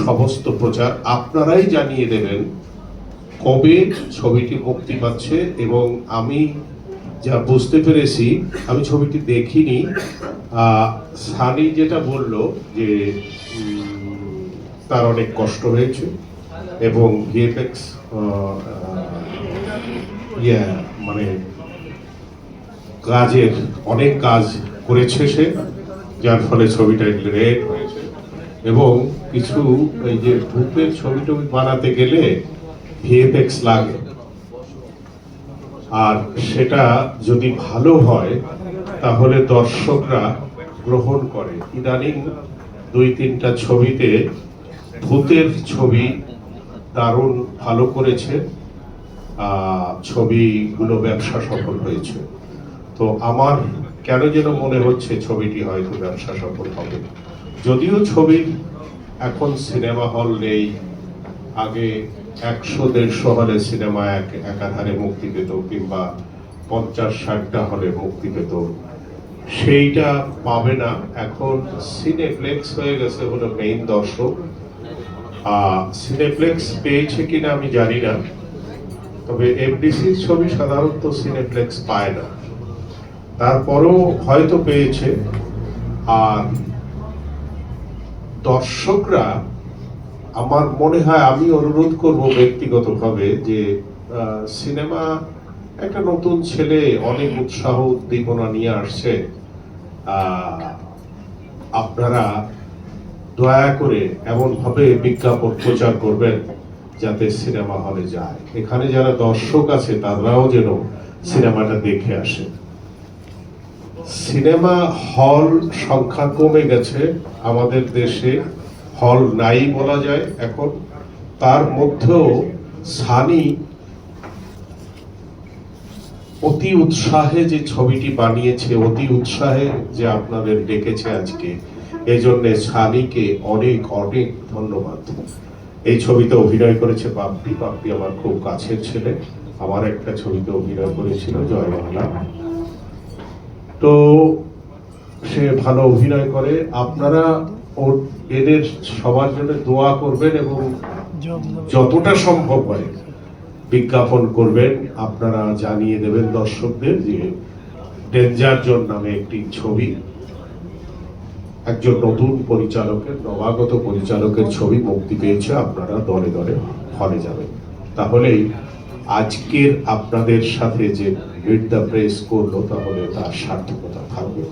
সমস্ত প্রচার আপনারাই জানিয়ে দেবেন কবে ছবিটি মুক্তি পাচ্ছে। এবং আমি যা বুঝতে পেরেছি, আমি ছবিটি দেখিনি, সানি যেটা বললো যে তার অনেক কষ্ট হয়েছে এবং ভিএফএক্স মানে কাজের অনেক কাজ করেছে সে, যার ফলে ছবিটা গ্রেট হয়েছে। এবং কিছু এই যে ভূতের ছবি টবি বানাতে গেলে ভিএফএক্স লাগে, আর সেটা যদি ভালো হয় তাহলে দর্শকরা গ্রহণ করে। ইদানিং 2-3টা ছবিতে ভূতের ছবি দারুণ ভালো করেছে, ছবিগুলো ব্যবসা সফল হয়েছে। তো আমার কেন যেন মনে হচ্ছে ছবিটি হয়তো ব্যবসা সফল হবে। যদিও ছবির এখন সিনেমা হল নেই, আগে 100-150 হলে সিনেমা একাধারে মুক্তি পেত, কিংবা 50-60টা হলে মুক্তি পেত, সেইটা পাবে না। এখন সিনেপ্লেক্স হয়ে গেছে হলো মেইন দর্শক। সিনেপ্লেক্স পেয়েছে কিনা আমি জানি না, তবে এফডিসির ছবি সাধারণত সিনেপ্লেক্স পায় না, তারপরেও হয়তো পেয়েছে। আর দর্শকরা, আমার মনে হয়, আমি অনুরোধ করব ব্যক্তিগতভাবে যে সিনেমা একটা নতুন ছেলে অনেক উৎসাহ উদ্দীপনা নিয়ে আসছে, আপনারা দয়া করে এমন ভাবে বিজ্ঞাপন প্রচার করবেন যাতে সিনেমা হলে যায়। এখানে যারা দর্শক আছে তারাও যেন সিনেমাটা দেখে আসে। সিনেমা হল সংখ্যা কমে গেছে আমাদের দেশে, হল নাই বলা যায় এখন। তার মধ্যেও সানি অতি উৎসাহে যে ছবিটি বানিয়েছে, অতি উৎসাহে যে আপনাদের ডেকেছে আজকে, এজন্য সানিকে অনেক অনেক ধন্যবাদ। এই ছবিতে অভিনয় করেছে বাপ্পি। বাপ্পি আমার খুব কাছের ছেলে, আমার একটা ছবিতে অভিনয় করেছিল, জয় বাংলা। তো সে ভালো অভিনয় করে। আপনারা এদের সবার জন্য দোয়া করবেন এবং যতটা সম্ভব হয় বিজ্ঞাপন করবেন। আপনারা জানিয়ে দেবেন দর্শকদের যে ডেঞ্জার জোন নামে একটি ছবি, একজন নতুন পরিচালকের, নবাগত পরিচালকের ছবি মুক্তি পেয়েছে। আপনারা দলে দলে হলে যাবেন, তাহলেই আজকের আপনাদের সাথে যে মিট দ্য প্রেস করলো তাহলে তার সার্থকতা থাকবে।